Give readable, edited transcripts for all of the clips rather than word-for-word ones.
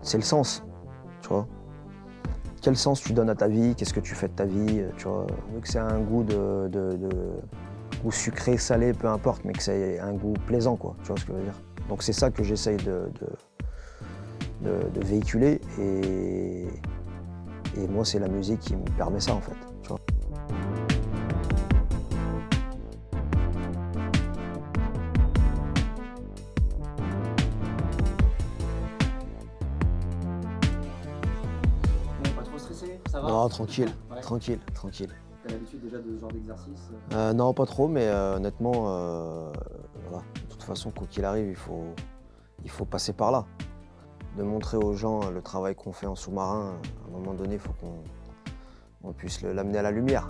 c'est le sens, tu vois. Quel sens tu donnes à ta vie? Qu'est-ce que tu fais de ta vie? Tu vois, vu que c'est un goût goût sucré, salé, peu importe, mais que c'est un goût plaisant, quoi. Tu vois ce que je veux dire? Donc c'est ça que j'essaye de véhiculer et moi, c'est la musique qui me permet ça, en fait. Tu vois. Bon, pas trop stressé, ça va? Non, tranquille, Ouais. tranquille, tranquille. T'as l'habitude déjà de ce genre d'exercice? Non, pas trop, mais honnêtement, voilà. De toute façon, quoi qu'il arrive, il faut passer par là. De montrer aux gens le travail qu'on fait en sous-marin, à un moment donné, il faut qu'on puisse l'amener à la lumière.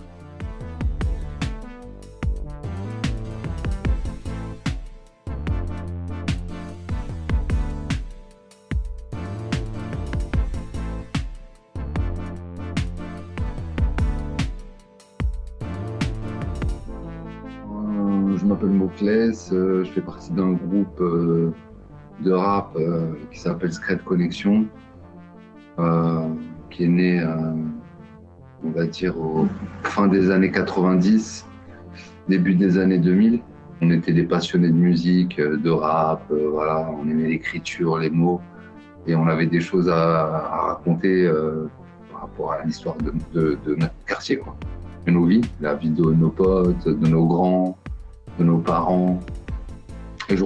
Je m'appelle Moclès, je fais partie d'un groupe de rap qui s'appelle Secret Connection, qui est né, on va dire, au fin des années 90, début des années 2000. On était des passionnés de musique, de rap, voilà, on aimait l'écriture, les mots, et on avait des choses à raconter par rapport à l'histoire de notre quartier, quoi. De nos vies, la vie de nos potes, de nos grands, de nos parents. Et je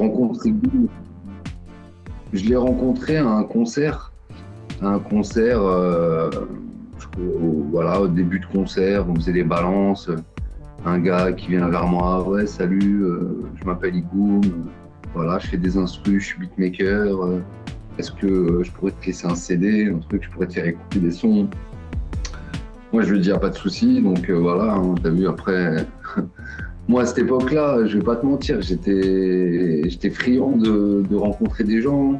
l'ai rencontré à un concert, voilà, au début de concert, on faisait des balances, un gars qui vient vers moi, ouais, salut, je m'appelle Igoum, voilà, je fais des instrus, je suis beatmaker, est-ce que je pourrais te laisser un CD, un truc, je pourrais te faire écouter des sons. Moi, je lui dis, pas de souci, donc voilà, hein, t'as vu, après, moi, à cette époque-là, je vais pas te mentir, j'étais friand de rencontrer des gens.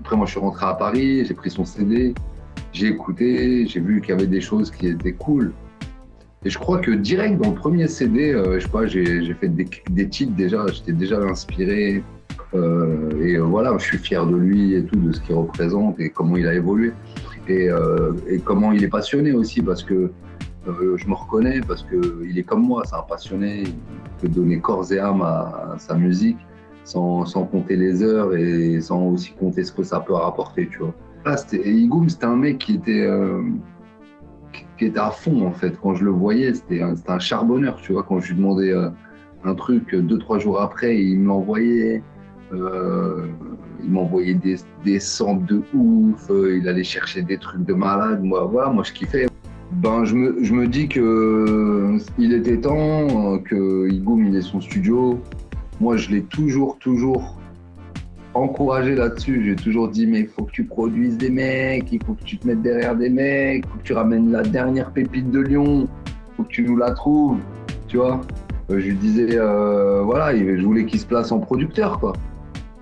Après, moi, je suis rentré à Paris, j'ai pris son CD, j'ai écouté, j'ai vu qu'il y avait des choses qui étaient cool. Et je crois que direct dans le premier CD, je sais pas, j'ai fait des titres déjà, j'étais déjà inspiré. Voilà, je suis fier de lui et tout, de ce qu'il représente et comment il a évolué. Et comment il est passionné aussi, parce que je me reconnais, parce qu'il est comme moi, c'est un passionné, il peut donner corps et âme à sa musique, sans compter les heures et sans aussi compter ce que ça peut rapporter, tu vois. Là, Igoum, c'était un mec qui était à fond, en fait. Quand je le voyais, c'était un charbonneur, tu vois. Quand je lui demandais un truc, 2-3 jours après, il me l'envoyait. Il m'envoyait des samples de ouf, il allait chercher des trucs de malade. Moi, voilà, moi je kiffais. Ben, je me dis que il était temps que Igoum il ait son studio. Moi, je l'ai toujours encouragé là-dessus. J'ai toujours dit, mais il faut que tu produises des mecs, il faut que tu te mettes derrière des mecs, il faut que tu ramènes la dernière pépite de Lyon, il faut que tu nous la trouves, tu vois. Je lui disais, voilà, je voulais qu'il se place en producteur, quoi.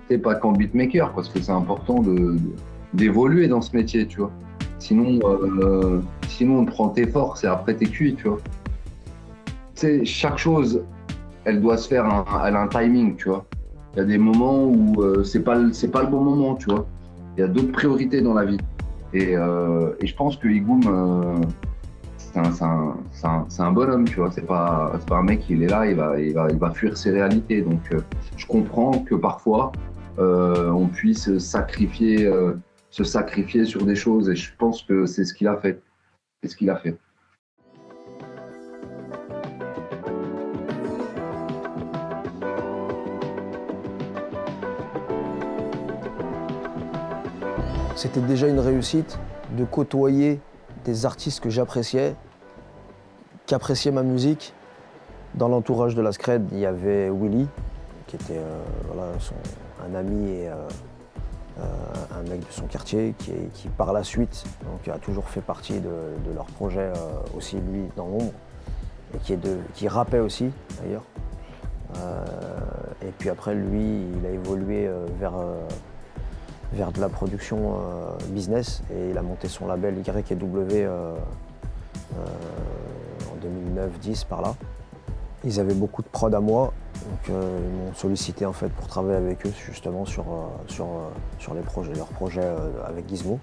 C'est pas qu'en beatmaker, parce que c'est important d'évoluer dans ce métier, tu vois. Sinon, on prend tes forces et après t'es cuit, tu vois. Tu sais, chaque chose, elle doit se faire, elle a un timing, tu vois. Il y a des moments où c'est pas le bon moment, tu vois. Il y a d'autres priorités dans la vie. Et je pense que Igoum, c'est un bonhomme, tu vois. C'est pas un mec, il est là, il va fuir ses réalités. Donc, je comprends que parfois, on puisse se sacrifier sur des choses, et je pense que c'est ce qu'il a fait. C'est ce qu'il a fait. C'était déjà une réussite de côtoyer des artistes que j'appréciais, qui appréciaient ma musique. Dans l'entourage de la Scred, il y avait Willy, qui était voilà, un ami et un mec de son quartier, qui par la suite donc, a toujours fait partie de leur projet, aussi lui dans l'ombre, et qui rappait aussi d'ailleurs. Et puis après lui, il a évolué vers de la production business, et il a monté son label Y&W en 2009-10 par là. Ils avaient beaucoup de prod à moi, Donc ils m'ont sollicité en fait pour travailler avec eux justement sur les projets, leurs projets avec Gizmo.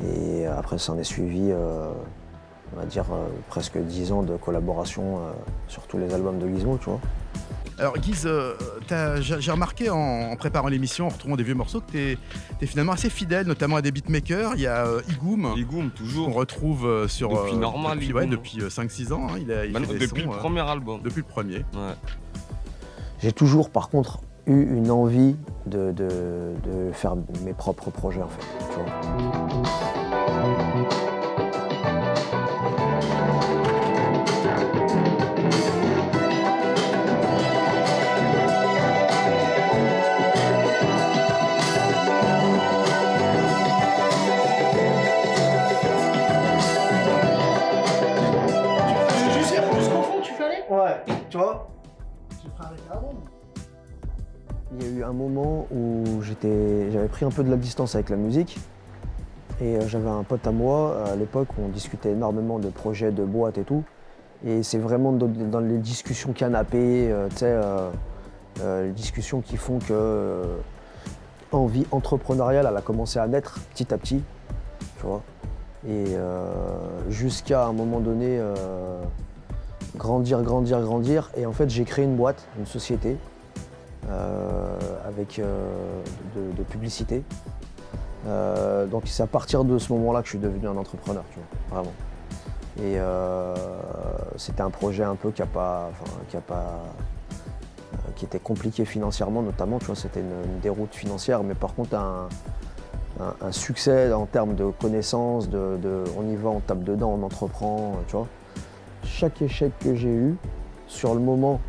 Et après ça en est suivi, on va dire presque 10 ans de collaboration sur tous les albums de Gizmo, tu vois. Alors Guiz, j'ai remarqué en préparant l'émission, en retrouvant des vieux morceaux, que t'es finalement assez fidèle, notamment à des beatmakers. Il y a Igoum, toujours. qu'on retrouve sur... Depuis Normal, depuis 5-6 ans. Hein, il fait des depuis sons, le premier album. Depuis le premier. Ouais. J'ai toujours par contre eu une envie de faire mes propres projets en fait, tu vois. Ouais, tu vois. Il y a eu un moment où j'avais pris un peu de la distance avec la musique et j'avais un pote à moi à l'époque où on discutait énormément de projets, de boîtes et tout. Et c'est vraiment dans les discussions canapé, tu sais, les discussions qui font que envie entrepreneuriale elle a commencé à naître petit à petit, tu vois. Et jusqu'à un moment donné, grandir. Et en fait, j'ai créé une boîte, une société avec de publicité. Donc c'est à partir de ce moment-là que je suis devenu un entrepreneur, tu vois, vraiment. Et c'était un projet un peu qui était compliqué financièrement notamment, tu vois, c'était une déroute financière, mais par contre un succès en termes de connaissances, on y va, on tape dedans, on entreprend, tu vois. Chaque échec que j'ai eu, sur le moment,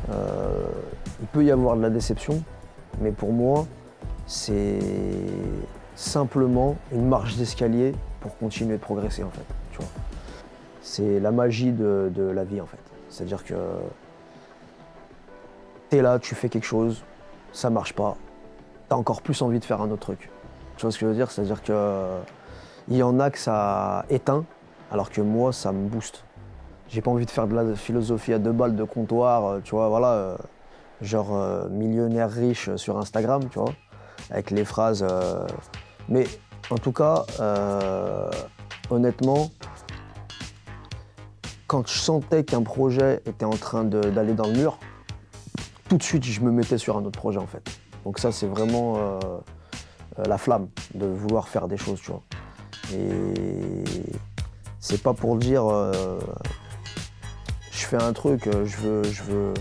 il peut y avoir de la déception, mais pour moi, c'est simplement une marche d'escalier pour continuer de progresser en fait, tu vois. C'est la magie de la vie en fait. C'est-à-dire que t'es là, tu fais quelque chose, ça marche pas, t'as encore plus envie de faire un autre truc. Tu vois ce que je veux dire? C'est-à-dire que il y en a que ça éteint, alors que moi, ça me booste. J'ai pas envie de faire de la philosophie à 2 balles de comptoir, tu vois, voilà, genre millionnaire riche sur Instagram, tu vois, avec les phrases. Mais en tout cas, honnêtement, quand je sentais qu'un projet était en train d'aller dans le mur, tout de suite, je me mettais sur un autre projet, en fait. Donc ça, c'est vraiment la flamme de vouloir faire des choses, tu vois. Et c'est pas pour dire je fais un truc, je veux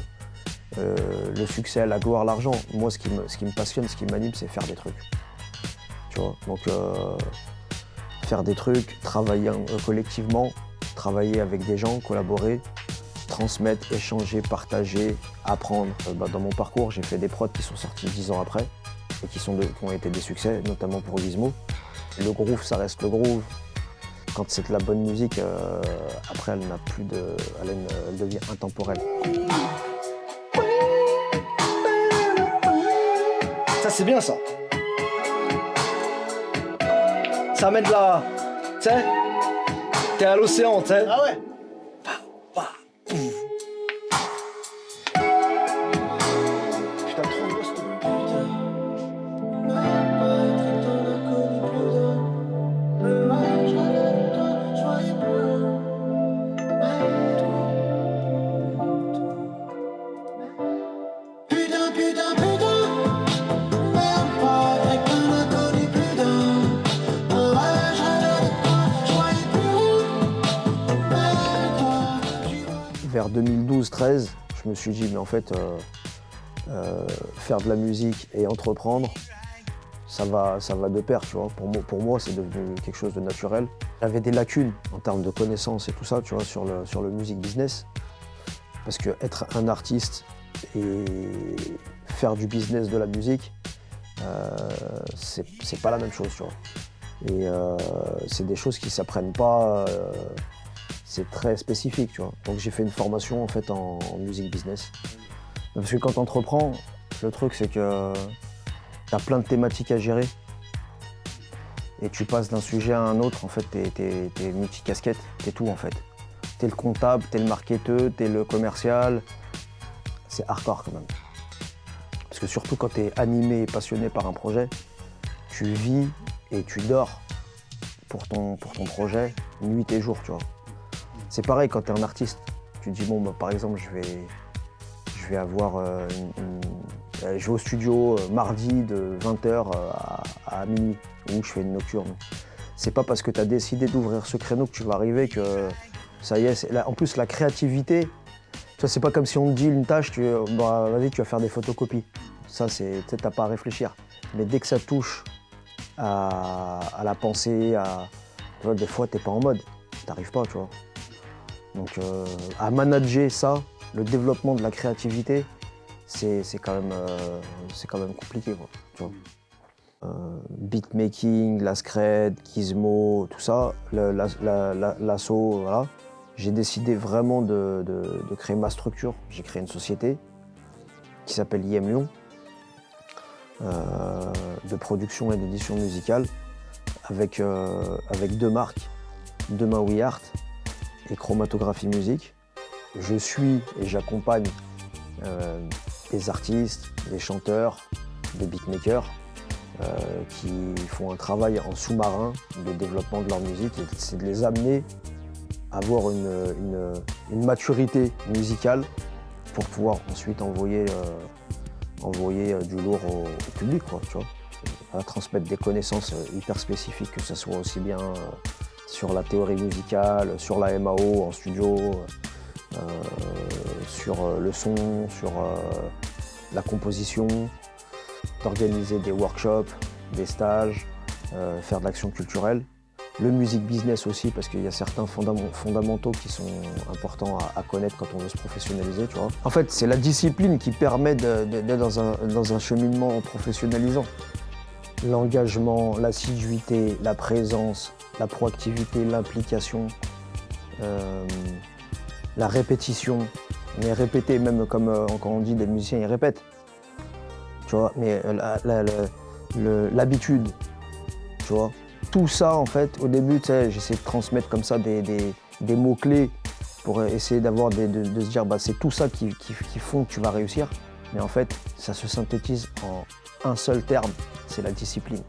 le succès, la gloire, l'argent. Moi, ce qui me passionne, ce qui m'anime, c'est faire des trucs. Tu vois. Donc faire des trucs, travailler collectivement, travailler avec des gens, collaborer, transmettre, échanger, partager, apprendre. Dans mon parcours, j'ai fait des prods qui sont sortis 10 ans après et qui ont été des succès, notamment pour Gizmo. Le groove, ça reste le groove. Quand c'est de la bonne musique, après, elle n'a plus elle devient intemporelle. Ça, c'est bien, ça. Ça amène de la... Tu sais, t'es à l'océan, tu sais. Ah ouais. Putain, trop beau, ce truc. Vers 2012-13, je me suis dit, mais en fait, faire de la musique et entreprendre, ça va de pair, tu vois. Pour moi, c'est devenu quelque chose de naturel. J'avais des lacunes en termes de connaissances et tout ça, tu vois, sur le music business. Parce que être un artiste et faire du business de la musique, c'est pas la même chose, tu vois. Et c'est des choses qui s'apprennent pas. C'est très spécifique, tu vois. Donc j'ai fait une formation en fait en music business. Parce que quand tu entreprends, le truc c'est que tu as plein de thématiques à gérer. Et tu passes d'un sujet à un autre, en fait, t'es multicasquette, t'es tout en fait. T'es le comptable, t'es le marketeur, t'es le commercial. c'est hardcore quand même. Parce que surtout quand tu es animé et passionné par un projet, tu vis et tu dors pour ton projet nuit et jour, tu vois. C'est pareil quand tu es un artiste. Tu te dis, bon, bah, par exemple, je vais avoir je vais au studio mardi de 20h à minuit, où je fais une nocturne. C'est pas parce que tu as décidé d'ouvrir ce créneau que tu vas arriver que ça y est. En plus, la créativité, tu vois, c'est pas comme si on te dit une tâche, bah, vas-y, tu vas faire des photocopies. Ça, t'as pas à réfléchir. Mais dès que ça touche à la pensée, tu vois, des fois, t'es pas en mode, t'arrives pas, tu vois. Donc, à manager ça, le développement de la créativité, c'est quand même compliqué, quoi, tu vois. Beatmaking, la Scred, Gizmo, tout ça, l'assaut, voilà. J'ai décidé vraiment de créer ma structure. J'ai créé une société qui s'appelle IM Lyon, de production et d'édition musicale, avec deux marques, Demain We Art et Chromatographie Musique. Je suis et j'accompagne des artistes, des chanteurs, des beatmakers qui font un travail en sous-marin de développement de leur musique, et c'est de les amener à avoir une maturité musicale pour pouvoir ensuite envoyer du lourd au public, quoi, tu vois. À transmettre des connaissances hyper spécifiques, que ce soit aussi bien sur la théorie musicale, sur la MAO en studio, sur le son, sur la composition, d'organiser des workshops, des stages, faire de l'action culturelle. Le music business aussi, parce qu'il y a certains fondamentaux qui sont importants à connaître quand on veut se professionnaliser, tu vois. En fait, c'est la discipline qui permet d'être dans un cheminement professionnalisant. L'engagement, l'assiduité, la présence, la proactivité, l'implication, la répétition. Mais répéter, même comme quand on dit des musiciens, ils répètent. Tu vois, mais l'habitude, tu vois. Tout ça, en fait, au début, tu sais, j'essaie de transmettre comme ça des mots-clés pour essayer de se dire, bah, c'est tout ça qui font que tu vas réussir. Mais en fait, ça se synthétise en un seul terme, c'est la discipline.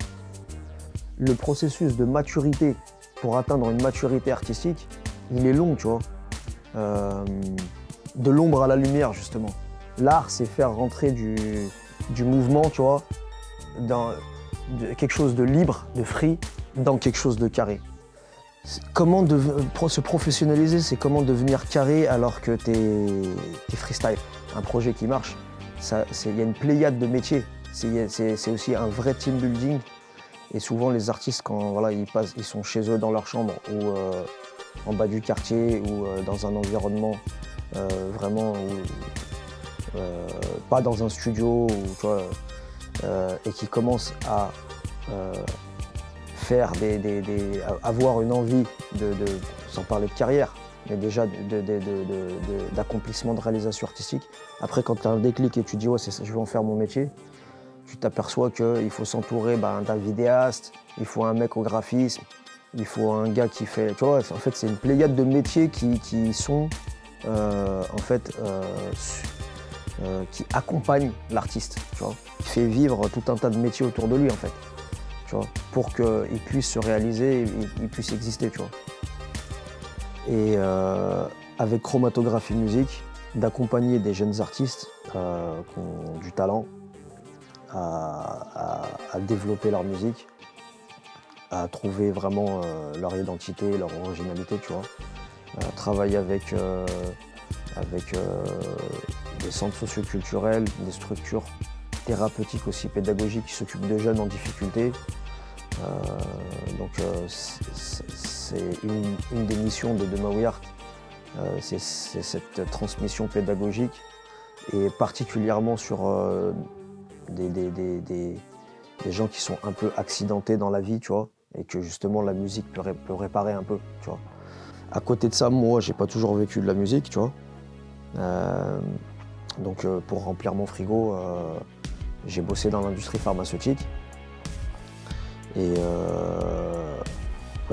Le processus de maturité pour atteindre une maturité artistique, il est long, tu vois. De l'ombre à la lumière, justement. L'art, c'est faire rentrer du mouvement, tu vois, dans quelque chose de libre, de free, dans quelque chose de carré. Comment se professionnaliser, c'est comment devenir carré alors que t'es freestyle. Un projet qui marche, il y a une pléiade de métiers. C'est aussi un vrai team building. Et souvent, les artistes, quand voilà, ils sont chez eux dans leur chambre ou en bas du quartier ou dans un environnement vraiment pas dans un studio, tu vois, et qui commencent à faire avoir une envie sans parler de carrière, mais déjà d'accomplissement, de réalisation artistique. Après, quand tu as un déclic et tu dis ouais, c'est ça, je vais en faire mon métier, tu t'aperçois qu'il faut s'entourer d'un vidéaste, il faut un mec au graphisme, il faut un gars qui fait... Tu vois, en fait, c'est une pléiade de métiers qui sont, qui accompagnent l'artiste, tu vois. Qui fait vivre tout un tas de métiers autour de lui, en fait, tu vois, pour qu'il puisse se réaliser, il puisse exister, tu vois. Et avec Chromatographie Musique, d'accompagner des jeunes artistes qui ont du talent à développer leur musique, à trouver vraiment leur identité, leur originalité, tu vois. Travailler avec des centres socioculturels, des structures thérapeutiques aussi, pédagogiques qui s'occupent de jeunes en difficulté. Donc c'est une des missions de Demain We Art, c'est cette transmission pédagogique, et particulièrement sur des gens qui sont un peu accidentés dans la vie, tu vois, et que justement la musique peut réparer un peu, tu vois. À côté de ça, moi, j'ai pas toujours vécu de la musique, tu vois. Donc pour remplir mon frigo, j'ai bossé dans l'industrie pharmaceutique. Et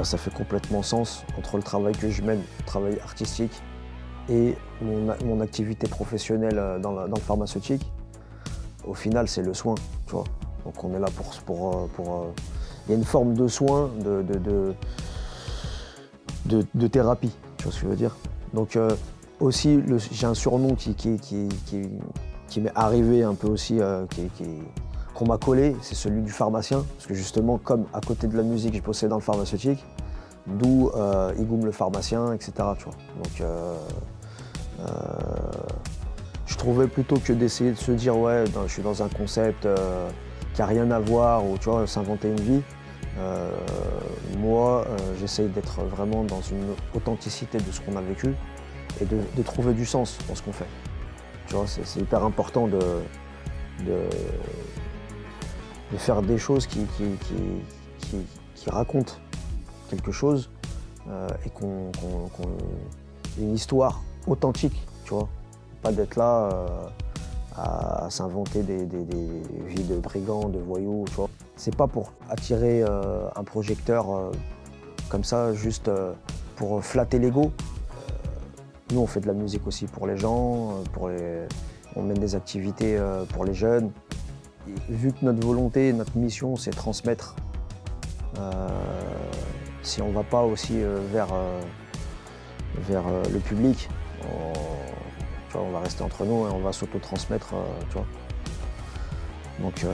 ça fait complètement sens entre le travail que je mène, le travail artistique, et mon activité professionnelle dans le pharmaceutique, au final, c'est le soin, tu vois. Donc on est là il y a une forme de soin, de thérapie, tu vois ce que je veux dire. Donc aussi, j'ai un surnom qui m'est arrivé un peu aussi, qu'on m'a collé, c'est celui du pharmacien, parce que justement, comme à côté de la musique, je bossais dans le pharmaceutique, d'où Igoum le pharmacien, etc. Tu vois. Donc je trouvais plutôt que d'essayer de se dire ouais, je suis dans un concept qui n'a rien à voir, ou tu vois, s'inventer une vie. Moi, j'essaye d'être vraiment dans une authenticité de ce qu'on a vécu et de trouver du sens dans ce qu'on fait. Tu vois, c'est hyper important de faire des choses qui racontent quelque chose et une histoire authentique, tu vois. Pas d'être là à s'inventer des vies de brigands, de voyous, tu vois. C'est pas pour attirer un projecteur comme ça, juste pour flatter l'ego. Nous, on fait de la musique aussi pour les gens, on mène des activités pour les jeunes. Et vu que notre volonté, notre mission, c'est transmettre, si on ne va pas aussi vers le public, tu vois, on va rester entre nous et on va s'auto-transmettre, tu vois. Donc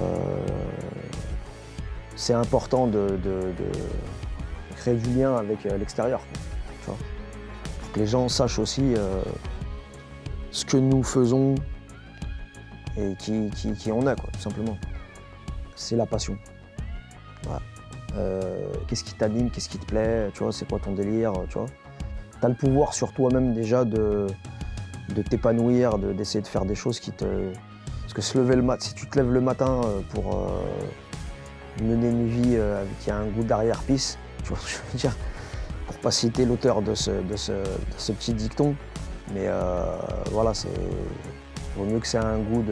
c'est important de créer du lien avec l'extérieur, tu vois. Pour que les gens sachent aussi ce que nous faisons et qui on est, quoi, tout simplement. C'est la passion. Voilà. Qu'est-ce qui t'anime, qu'est-ce qui te plaît, tu vois, c'est quoi ton délire, tu vois. T'as le pouvoir sur toi-même déjà de t'épanouir, d'essayer de faire des choses qui te... Parce que si tu te lèves le matin pour mener une vie qui a un goût d'arrière-pisse, tu vois ce que je veux dire, pour pas citer l'auteur de ce petit dicton, mais voilà, vaut mieux que c'est un goût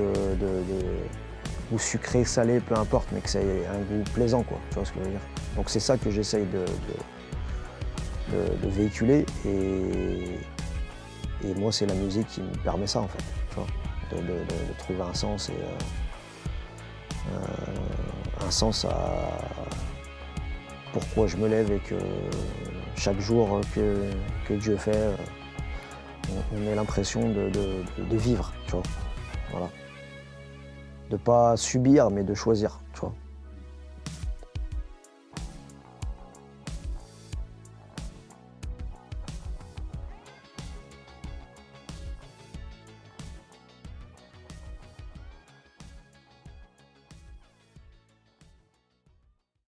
goût sucré, salé, peu importe, mais que c'est un goût plaisant, quoi, tu vois ce que je veux dire. Donc c'est ça que j'essaye de véhiculer et moi c'est la musique qui me permet ça en fait, tu vois, de trouver un sens et un sens à pourquoi je me lève et que chaque jour que Dieu fait, on ait l'impression de vivre, tu vois, voilà. De pas subir mais de choisir, tu vois.